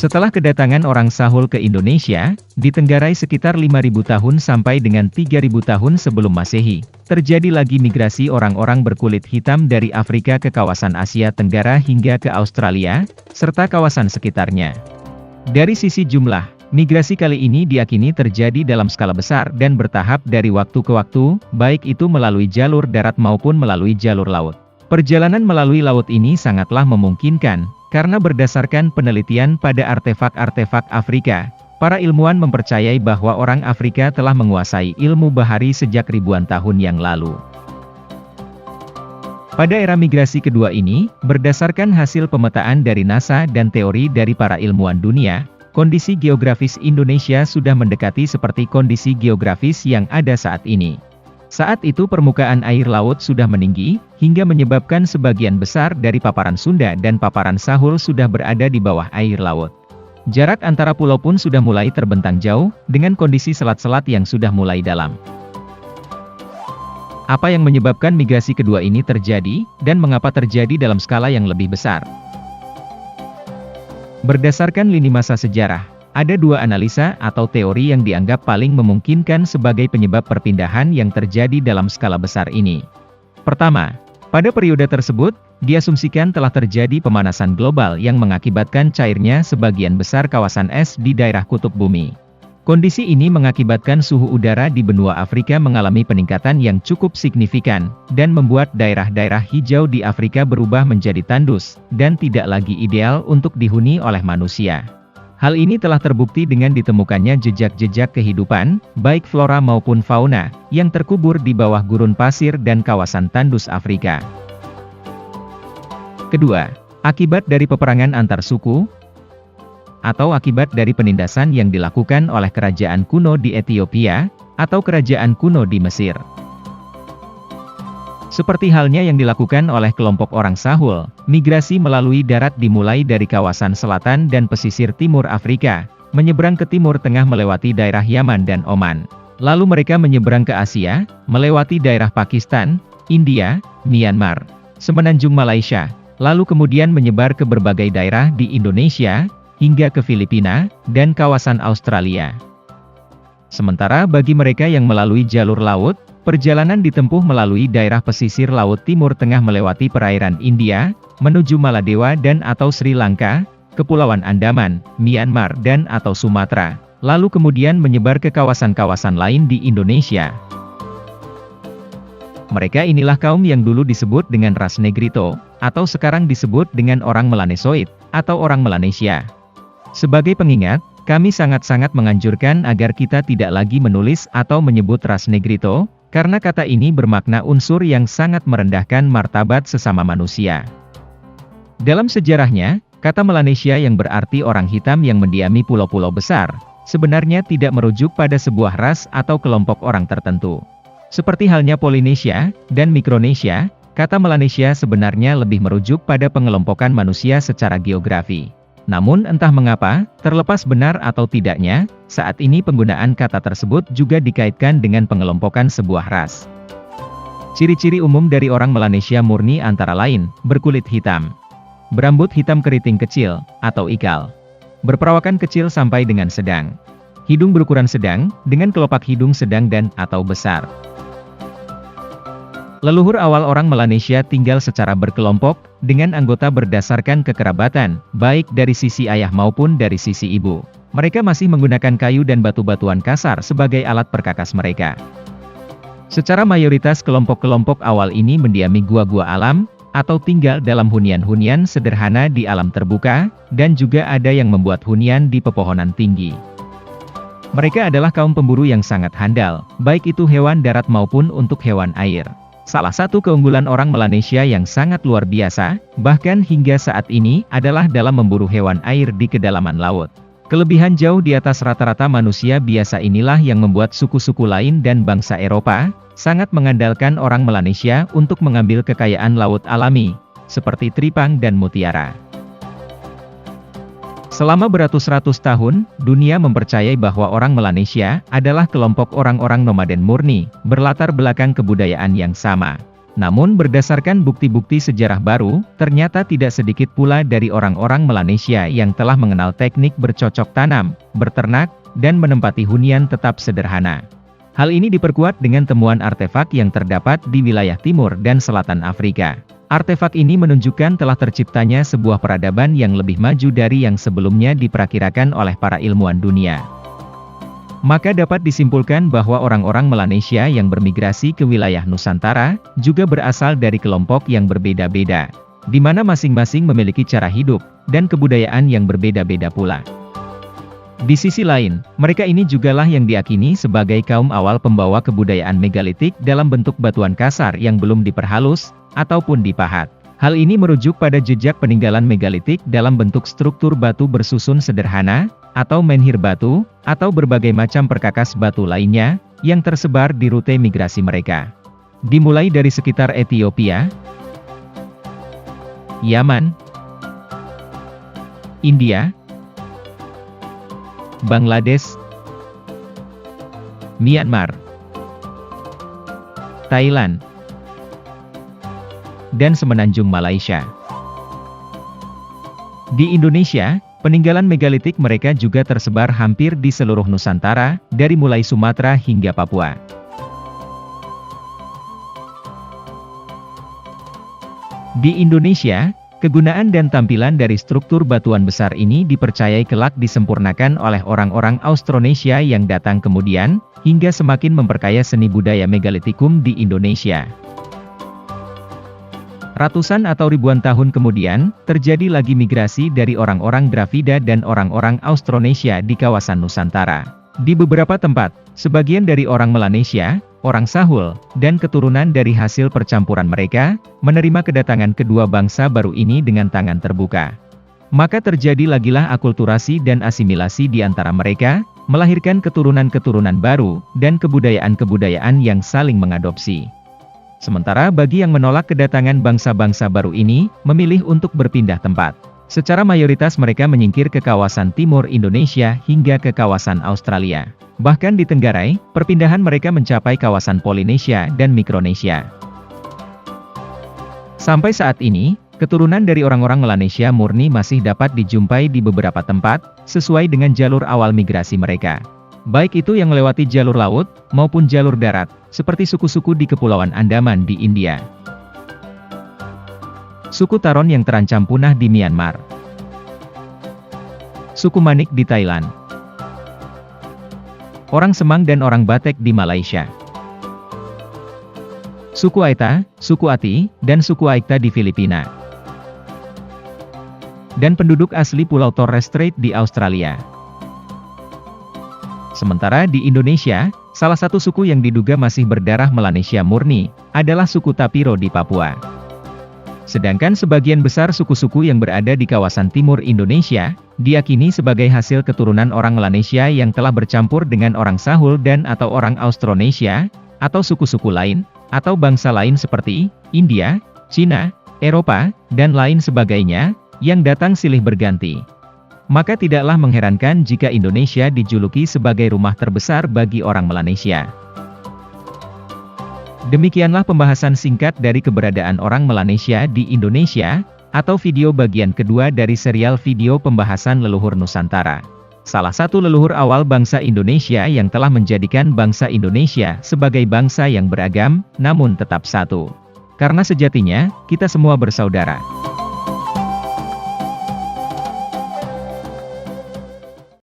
Setelah kedatangan orang Sahul ke Indonesia, ditenggarai sekitar 5.000 tahun sampai dengan 3.000 tahun sebelum Masehi, terjadi lagi migrasi orang-orang berkulit hitam dari Afrika ke kawasan Asia Tenggara hingga ke Australia, serta kawasan sekitarnya. Dari sisi jumlah, migrasi kali ini diyakini terjadi dalam skala besar dan bertahap dari waktu ke waktu, baik itu melalui jalur darat maupun melalui jalur laut. Perjalanan melalui laut ini sangatlah memungkinkan, karena berdasarkan penelitian pada artefak-artefak Afrika, para ilmuwan mempercayai bahwa orang Afrika telah menguasai ilmu bahari sejak ribuan tahun yang lalu. Pada era migrasi kedua ini, berdasarkan hasil pemetaan dari NASA dan teori dari para ilmuwan dunia, kondisi geografis Indonesia sudah mendekati seperti kondisi geografis yang ada saat ini. Saat itu permukaan air laut sudah meninggi, hingga menyebabkan sebagian besar dari paparan Sunda dan paparan Sahul sudah berada di bawah air laut. Jarak antara pulau pun sudah mulai terbentang jauh, dengan kondisi selat-selat yang sudah mulai dalam. Apa yang menyebabkan migrasi kedua ini terjadi, dan mengapa terjadi dalam skala yang lebih besar? Berdasarkan lini masa sejarah, ada dua analisa atau teori yang dianggap paling memungkinkan sebagai penyebab perpindahan yang terjadi dalam skala besar ini. Pertama, pada periode tersebut, diasumsikan telah terjadi pemanasan global yang mengakibatkan cairnya sebagian besar kawasan es di daerah kutub bumi. Kondisi ini mengakibatkan suhu udara di benua Afrika mengalami peningkatan yang cukup signifikan, dan membuat daerah-daerah hijau di Afrika berubah menjadi tandus, dan tidak lagi ideal untuk dihuni oleh manusia. Hal ini telah terbukti dengan ditemukannya jejak-jejak kehidupan, baik flora maupun fauna, yang terkubur di bawah gurun pasir dan kawasan tandus Afrika. Kedua, akibat dari peperangan antar suku, atau akibat dari penindasan yang dilakukan oleh kerajaan kuno di Ethiopia, atau kerajaan kuno di Mesir. Seperti halnya yang dilakukan oleh kelompok orang Sahul, migrasi melalui darat dimulai dari kawasan selatan dan pesisir timur Afrika, menyeberang ke timur tengah melewati daerah Yaman dan Oman. Lalu mereka menyeberang ke Asia, melewati daerah Pakistan, India, Myanmar, semenanjung Malaysia, lalu kemudian menyebar ke berbagai daerah di Indonesia, hingga ke Filipina, dan kawasan Australia. Sementara bagi mereka yang melalui jalur laut, perjalanan ditempuh melalui daerah pesisir Laut Timur Tengah melewati perairan India, menuju Maladewa dan atau Sri Lanka, Kepulauan Andaman, Myanmar dan atau Sumatera, lalu kemudian menyebar ke kawasan-kawasan lain di Indonesia. Mereka inilah kaum yang dulu disebut dengan ras Negrito, atau sekarang disebut dengan orang Melanesoid, atau orang Melanesia. Sebagai pengingat, kami sangat-sangat menganjurkan agar kita tidak lagi menulis atau menyebut ras Negrito, karena kata ini bermakna unsur yang sangat merendahkan martabat sesama manusia. Dalam sejarahnya, kata Melanesia yang berarti orang hitam yang mendiami pulau-pulau besar, sebenarnya tidak merujuk pada sebuah ras atau kelompok orang tertentu. Seperti halnya Polinesia dan Mikronesia, kata Melanesia sebenarnya lebih merujuk pada pengelompokan manusia secara geografi. Namun entah mengapa, terlepas benar atau tidaknya, saat ini penggunaan kata tersebut juga dikaitkan dengan pengelompokan sebuah ras. Ciri-ciri umum dari orang Melanesia murni antara lain, berkulit hitam, berambut hitam keriting kecil, atau ikal, berperawakan kecil sampai dengan sedang, hidung berukuran sedang, dengan kelopak hidung sedang dan atau besar. Leluhur awal orang Melanesia tinggal secara berkelompok, dengan anggota berdasarkan kekerabatan, baik dari sisi ayah maupun dari sisi ibu. Mereka masih menggunakan kayu dan batu-batuan kasar sebagai alat perkakas mereka. Secara mayoritas kelompok-kelompok awal ini mendiami gua-gua alam, atau tinggal dalam hunian-hunian sederhana di alam terbuka, dan juga ada yang membuat hunian di pepohonan tinggi. Mereka adalah kaum pemburu yang sangat handal, baik itu hewan darat maupun untuk hewan air. Salah satu keunggulan orang Melanesia yang sangat luar biasa, bahkan hingga saat ini, adalah dalam memburu hewan air di kedalaman laut. Kelebihan jauh di atas rata-rata manusia biasa inilah yang membuat suku-suku lain dan bangsa Eropa, sangat mengandalkan orang Melanesia untuk mengambil kekayaan laut alami, seperti tripang dan mutiara. Selama beratus-ratus tahun, dunia mempercayai bahwa orang Melanesia adalah kelompok orang-orang nomaden murni, berlatar belakang kebudayaan yang sama. Namun berdasarkan bukti-bukti sejarah baru, ternyata tidak sedikit pula dari orang-orang Melanesia yang telah mengenal teknik bercocok tanam, berternak, dan menempati hunian tetap sederhana. Hal ini diperkuat dengan temuan artefak yang terdapat di wilayah timur dan selatan Afrika. Artefak ini menunjukkan telah terciptanya sebuah peradaban yang lebih maju dari yang sebelumnya diperkirakan oleh para ilmuwan dunia. Maka dapat disimpulkan bahwa orang-orang Melanesia yang bermigrasi ke wilayah Nusantara, juga berasal dari kelompok yang berbeda-beda, di mana masing-masing memiliki cara hidup, dan kebudayaan yang berbeda-beda pula. Di sisi lain, mereka ini jugalah yang diyakini sebagai kaum awal pembawa kebudayaan megalitik dalam bentuk batuan kasar yang belum diperhalus, ataupun dipahat. Hal ini merujuk pada jejak peninggalan megalitik dalam bentuk struktur batu bersusun sederhana, atau menhir batu, atau berbagai macam perkakas batu lainnya, yang tersebar di rute migrasi mereka. Dimulai dari sekitar Ethiopia, Yaman, India, Bangladesh, Myanmar, Thailand, dan semenanjung Malaysia. Di Indonesia, peninggalan megalitik mereka juga tersebar hampir di seluruh Nusantara, dari mulai Sumatera hingga Papua. Di Indonesia, kegunaan dan tampilan dari struktur batuan besar ini dipercayai kelak disempurnakan oleh orang-orang Austronesia yang datang kemudian, hingga semakin memperkaya seni budaya megalitikum di Indonesia. Ratusan atau ribuan tahun kemudian, terjadi lagi migrasi dari orang-orang Dravida dan orang-orang Austronesia di kawasan Nusantara. Di beberapa tempat, sebagian dari orang Melanesia, orang Sahul, dan keturunan dari hasil percampuran mereka, menerima kedatangan kedua bangsa baru ini dengan tangan terbuka. Maka terjadi lagilah akulturasi dan asimilasi di antara mereka, melahirkan keturunan-keturunan baru, dan kebudayaan-kebudayaan yang saling mengadopsi. Sementara bagi yang menolak kedatangan bangsa-bangsa baru ini, memilih untuk berpindah tempat. Secara mayoritas mereka menyingkir ke kawasan timur Indonesia hingga ke kawasan Australia. Bahkan di Tenggarai, perpindahan mereka mencapai kawasan Polinesia dan Mikronesia. Sampai saat ini, keturunan dari orang-orang Melanesia murni masih dapat dijumpai di beberapa tempat, sesuai dengan jalur awal migrasi mereka. Baik itu yang melewati jalur laut, maupun jalur darat, seperti suku-suku di Kepulauan Andaman di India. Suku Taron yang terancam punah di Myanmar. Suku Manik di Thailand. Orang Semang dan orang Batek di Malaysia. Suku Aita, suku Ati, dan suku Aikta di Filipina. Dan penduduk asli Pulau Torres Strait di Australia. Sementara di Indonesia, salah satu suku yang diduga masih berdarah Melanesia murni, adalah suku Tapiro di Papua. Sedangkan sebagian besar suku-suku yang berada di kawasan timur Indonesia, diyakini sebagai hasil keturunan orang Melanesia yang telah bercampur dengan orang Sahul dan atau orang Austronesia, atau suku-suku lain, atau bangsa lain seperti India, Cina, Eropa, dan lain sebagainya, yang datang silih berganti. Maka tidaklah mengherankan jika Indonesia dijuluki sebagai rumah terbesar bagi orang Melanesia. Demikianlah pembahasan singkat dari keberadaan orang Melanesia di Indonesia, atau video bagian kedua dari serial video pembahasan leluhur Nusantara. Salah satu leluhur awal bangsa Indonesia yang telah menjadikan bangsa Indonesia sebagai bangsa yang beragam, namun tetap satu. Karena sejatinya, kita semua bersaudara.